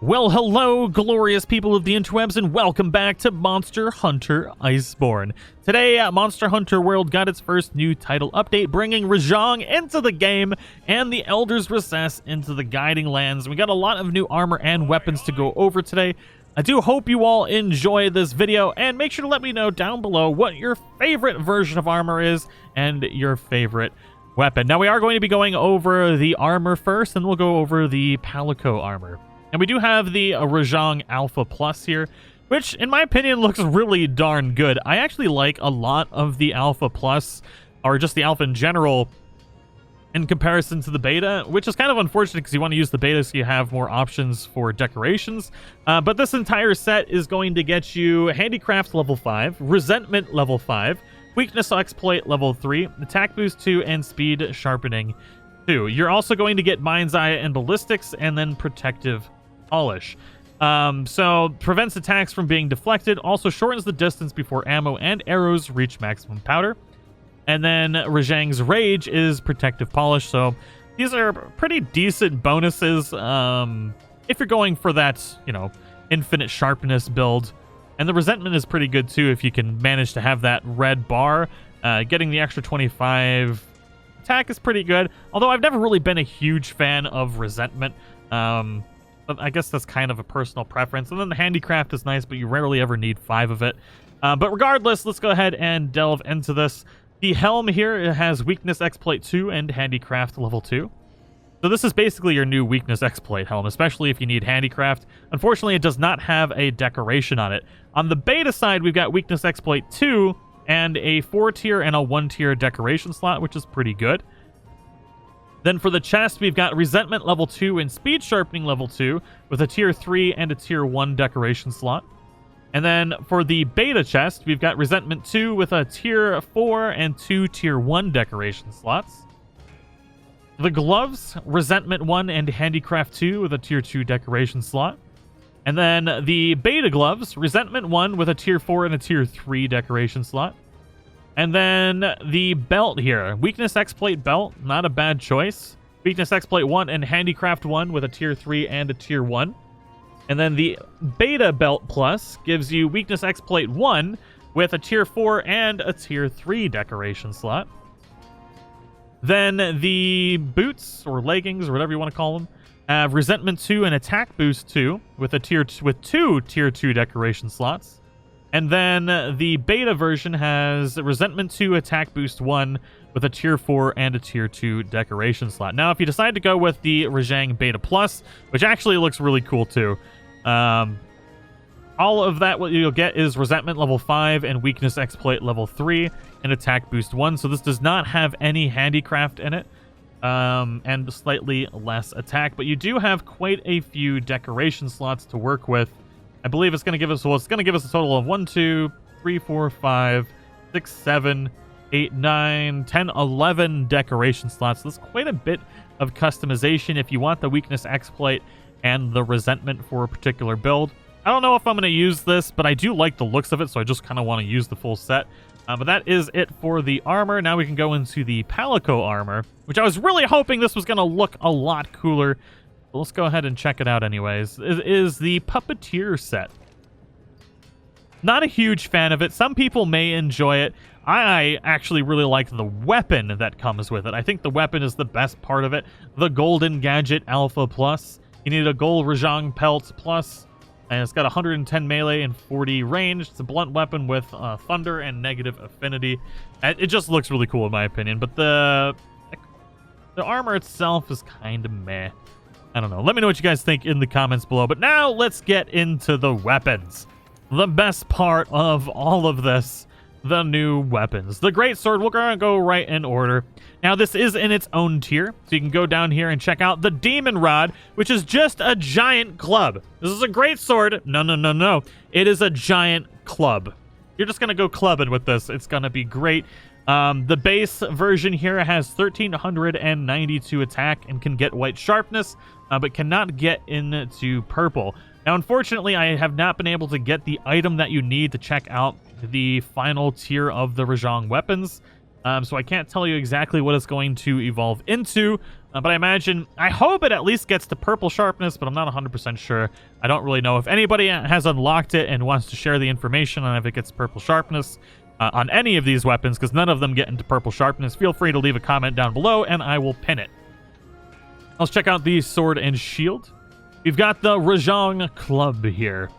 Well, hello, glorious people of the interwebs, and welcome back to Monster Hunter Iceborne. Today, Monster Hunter World got its first new title update, bringing Rajang into the game and the Elder's Recess into the Guiding Lands. We got a lot of new armor and weapons to go over today. I do hope you all enjoy this video, and make sure to let me know down below what your favorite version of armor is and your favorite weapon. Now, we are going to be going over the armor first, and we'll go over the Palico armor. And we do have the Rajang Alpha Plus here, which, in my opinion, looks really darn good. I actually like a lot of the Alpha Plus, or just the Alpha in general, in comparison to the Beta, which is kind of unfortunate because you want to use the Beta so you have more options for decorations. But this entire set is going to get you Handicraft level 5, Resentment level 5, Weakness Exploit level 3, Attack Boost 2, and Speed Sharpening 2. You're also going to get Mind's Eye and Ballistics, and then Protective Polish. So prevents attacks from being deflected, also shortens the distance before ammo and arrows reach maximum powder. And then Rajang's Rage is Protective Polish, so these are pretty decent bonuses if you're going for that, you know, infinite sharpness build. And the Resentment is pretty good too if you can manage to have that red bar. Getting the extra 25 attack is pretty good, although I've never really been a huge fan of Resentment. I guess that's kind of a personal preference. And then the Handicraft is nice, but you rarely ever need 5 of it. But regardless, let's go ahead and delve into this. The helm here, it has Weakness Exploit 2 and Handicraft level 2. So this is basically your new Weakness Exploit helm, especially if you need Handicraft. Unfortunately, it does not have a decoration on it. On the Beta side, we've got Weakness Exploit 2 and a 4-tier and a 1-tier decoration slot, which is pretty good. Then for the chest, we've got Resentment level 2 and Speed Sharpening level 2 with a tier 3 and a tier 1 decoration slot. And then for the Beta chest, we've got Resentment 2 with a tier 4 and 2 tier 1 decoration slots. The gloves, Resentment 1 and Handicraft 2 with a tier 2 decoration slot. And then the Beta gloves, Resentment 1 with a tier 4 and a tier 3 decoration slot. And then the belt here, Weakness Exploit belt, not a bad choice. Weakness Exploit 1 and Handicraft 1 with a tier 3 and a tier 1. And then the Beta belt plus gives you Weakness Exploit 1 with a tier 4 and a tier 3 decoration slot. Then the boots or leggings or whatever you want to call them have Resentment 2 and Attack Boost 2 with a two tier 2 decoration slots. And then the Beta version has Resentment 2, Attack Boost 1 with a tier 4 and a tier 2 decoration slot. Now, if you decide to go with the Rajang Beta Plus, which actually looks really cool too, all of that what you'll get is Resentment level 5 and Weakness Exploit level 3 and Attack Boost 1. So this does not have any Handicraft in it, and slightly less attack. But you do have quite a few decoration slots to work with. I believe it's going to give us, well, it's going to give us a total of 1, 2, 3, 4, 5, 6, 7, 8, 9, 10, 11 decoration slots. So that's quite a bit of customization if you want the Weakness Exploit and the Resentment for a particular build. I don't know if I'm going to use this, but I do like the looks of it, so I just kind of want to use the full set. But that is it for the armor. Now we can go into the Palico armor, which I was really hoping this was going to look a lot cooler. But let's go ahead and check it out anyways. It is the Puppeteer set. Not a huge fan of it. Some people may enjoy it. I actually really like the weapon that comes with it. I think the weapon is the best part of it. The Golden Gadget Alpha Plus. You need a Gold Rajang Pelt Plus. And it's got 110 melee and 40 range. It's a blunt weapon with thunder and negative affinity. It just looks really cool in my opinion. But the armor itself is kind of meh. I don't know. Let me know what you guys think in the comments below. But now let's get into the weapons. The best part of all of this, the new weapons. The Greatsword, we're going to go right in order. Now, this is in its own tier, so you can go down here and check out the Demon Rod, which is just a giant club. This is a Greatsword. No, no, no, no. It is a giant club. You're just going to go clubbing with this. It's going to be great. The base version here has 1,392 attack and can get white sharpness, but cannot get into purple. Now, unfortunately, I have not been able to get the item that you need to check out the final tier of the Rajang weapons. So I can't tell you exactly what it's going to evolve into, but I hope it at least gets to purple sharpness, but I'm not 100% sure. I don't really know. If anybody has unlocked it and wants to share the information on if it gets purple sharpness on any of these weapons, because none of them get into purple sharpness, feel free to leave a comment down below and I will pin it. Let's check out the sword and shield. We've got the Rajang club here.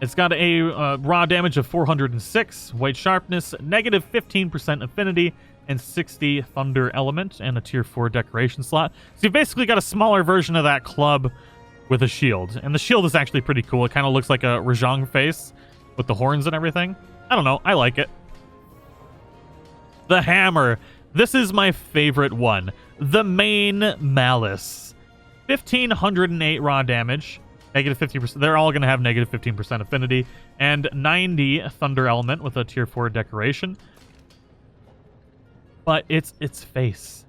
It's got a raw damage of 406, white sharpness, negative 15% affinity, and 60 thunder element, and a tier 4 decoration slot. So you've basically got a smaller version of that club with a shield. And the shield is actually pretty cool. It kind of looks like a Rajang face with the horns and everything. I don't know. I like it. The hammer. This is my favorite one. The main malice. 1,508 raw damage. Negative 50%. They're all going to have negative 15% affinity. And 90 thunder element with a tier 4 decoration. But it's its face.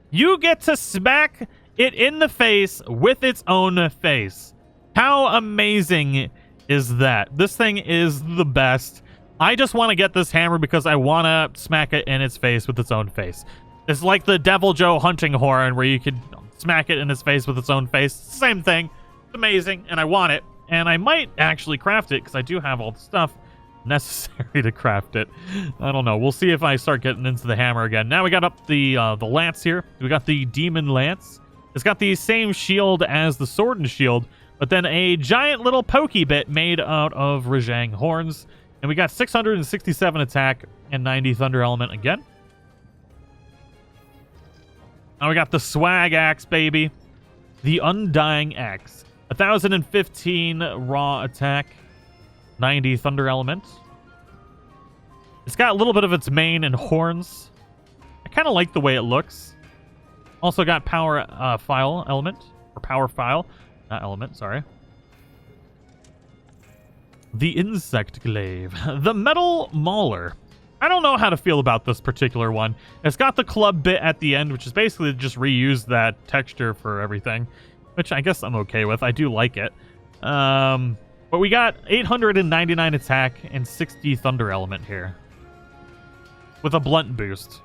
You get to smack it in the face with its own face. How amazing is that? This thing is the best. I just want to get this hammer because I want to smack it in its face with its own face. It's like the Devil Joe hunting horn where you could smack it in its face with its own face. Same thing. It's amazing, and I want it. And I might actually craft it because I do have all the stuff necessary to craft it. I don't know. We'll see if I start getting into the hammer again. Now we got up the lance here. We got the demon lance. It's got the same shield as the sword and shield, but then a giant little pokey bit made out of Rajang horns. And we got 667 attack and 90 thunder element again. Now we got the swag axe, baby. The undying axe. 1,015 raw attack, 90 thunder element. It's got a little bit of its mane and horns. I kind of like the way it looks. Also got power file element, or power file, not element, sorry. The insect glaive. The metal mauler. I don't know how to feel about this particular one. It's got the club bit at the end, which is basically just reuse that texture for everything, which I guess I'm okay with. I do like it. But we got 899 attack and 60 thunder element here with a blunt boost.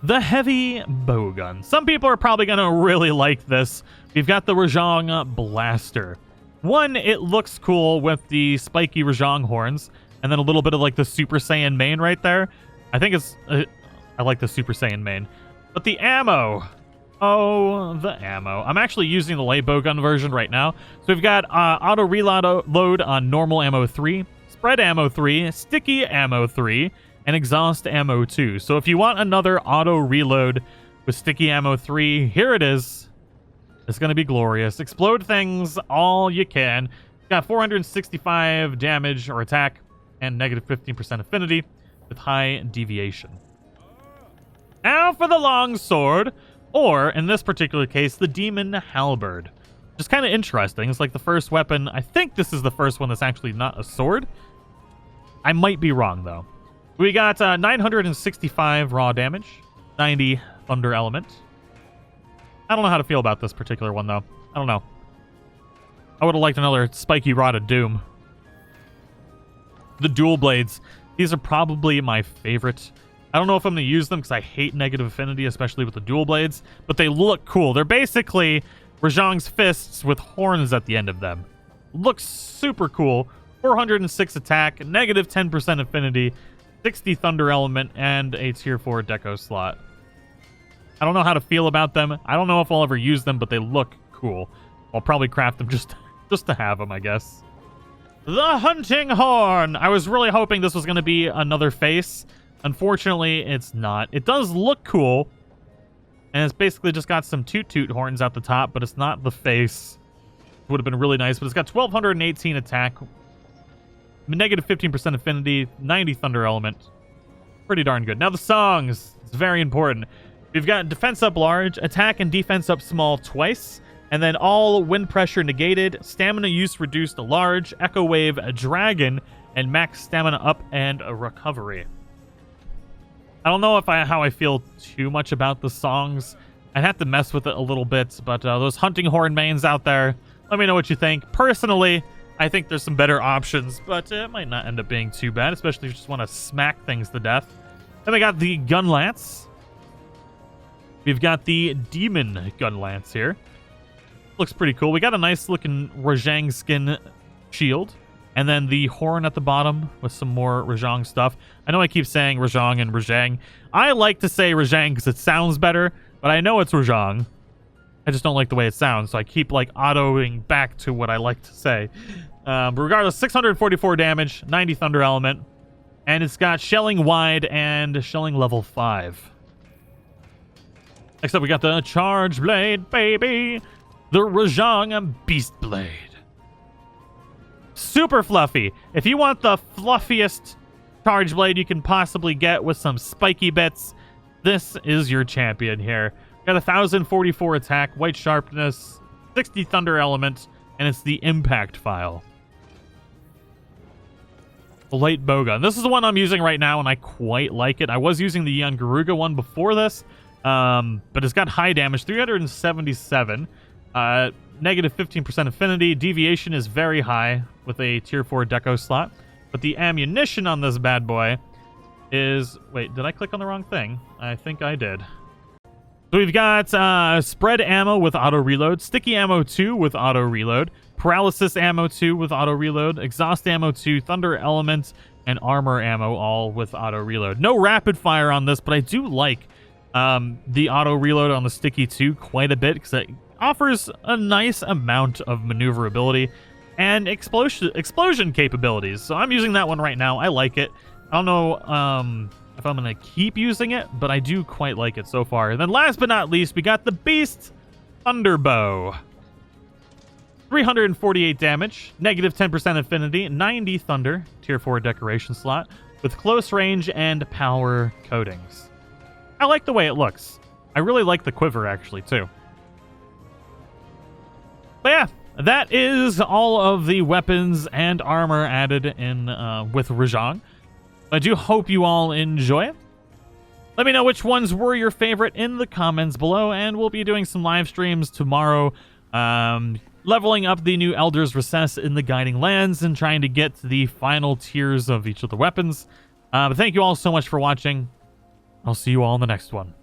The heavy bowgun. Some people are probably going to really like this. We've got the Rajang blaster. One, it looks cool with the spiky Rajang horns, and then a little bit of like the Super Saiyan mane right there. I think it's... I like the Super Saiyan mane. But the ammo... Oh, the ammo. I'm actually using the light bowgun version right now. So we've got auto reload on normal ammo 3, spread ammo 3, sticky ammo 3, and exhaust ammo 2. So if you want another auto reload with sticky ammo 3, here it is. It's going to be glorious. Explode things all you can. Got 465 damage or attack and negative 15% affinity with high deviation. Now for the long sword, or in this particular case, the demon halberd. Just kind of interesting. It's like the first weapon. I think this is the first one that's actually not a sword. I might be wrong though. We got 965 raw damage, 90 thunder element. I don't know how to feel about this particular one, though. I don't know. I would have liked another spiky rod of doom. The dual blades. These are probably my favorite. I don't know if I'm going to use them because I hate negative affinity, especially with the dual blades. But they look cool. They're basically Rajang's fists with horns at the end of them. Looks super cool. 406 attack, negative 10% affinity, 60 thunder element, and a tier 4 deco slot. I don't know how to feel about them. I don't know if I'll ever use them, but they look cool. I'll probably craft them just to have them, I guess. The hunting horn. I was really hoping this was going to be another face. Unfortunately, it's not. It does look cool. And it's basically just got some toot-toot horns at the top, but it's not the face. Would have been really nice, but it's got 1,218 attack. Negative 15% affinity, 90 thunder element. Pretty darn good. Now the songs. It's very important. We've got defense up large, attack and defense up small twice, and then all wind pressure negated, stamina use reduced to large, echo wave a dragon, and max stamina up and a recovery. I don't know how I feel too much about the songs. I'd have to mess with it a little bit, but those hunting horn mains out there, let me know what you think. Personally, I think there's some better options, but it might not end up being too bad, especially if you just want to smack things to death. Then we got the Gun Lance. We've got the Demon Gun Lance here. Looks pretty cool. We got a nice looking Rajang skin shield. And then the horn at the bottom with some more Rajang stuff. I know I keep saying Rajang and Rajang. I like to say Rajang because it sounds better, but I know it's Rajang. I just don't like the way it sounds, so I keep like autoing back to what I like to say. But regardless, 644 damage, 90 Thunder Element, and it's got Shelling Wide and Shelling Level 5. Next up, we got the Charge Blade, baby! The Rajang Beast Blade. Super fluffy. If you want the fluffiest Charge Blade you can possibly get with some spiky bits, this is your champion here. Got 1044 attack, white sharpness, 60 Thunder Element, and it's the Impact File. The light bowgun. This is the one I'm using right now, and I quite like it. I was using the Garuga one before this, but it's got high damage, 377. Negative 15% affinity. Deviation is very high with a tier 4 deco slot. But the ammunition on this bad boy is... Wait, did I click on the wrong thing? I think I did. So we've got spread ammo with auto reload, sticky ammo 2 with auto reload, paralysis ammo 2 with auto reload, exhaust ammo 2, thunder element, and armor ammo all with auto reload. No rapid fire on this, but I do like the auto reload on the sticky 2 quite a bit because it offers a nice amount of maneuverability and explosion capabilities. So I'm using that one right now. I like it. I don't know if I'm going to keep using it, but I do quite like it so far. And then last but not least, we got the Beast Thunderbow. 348 damage, negative 10% affinity, 90 thunder, tier 4 decoration slot, with close range and power coatings. I like the way it looks. I really like the quiver, actually, too. But yeah, that is all of the weapons and armor added in with Rajang. I do hope you all enjoy it. Let me know which ones were your favorite in the comments below, and we'll be doing some live streams tomorrow, leveling up the new Elder's Recess in the Guiding Lands and trying to get to the final tiers of each of the weapons. But thank you all so much for watching. I'll see you all in the next one.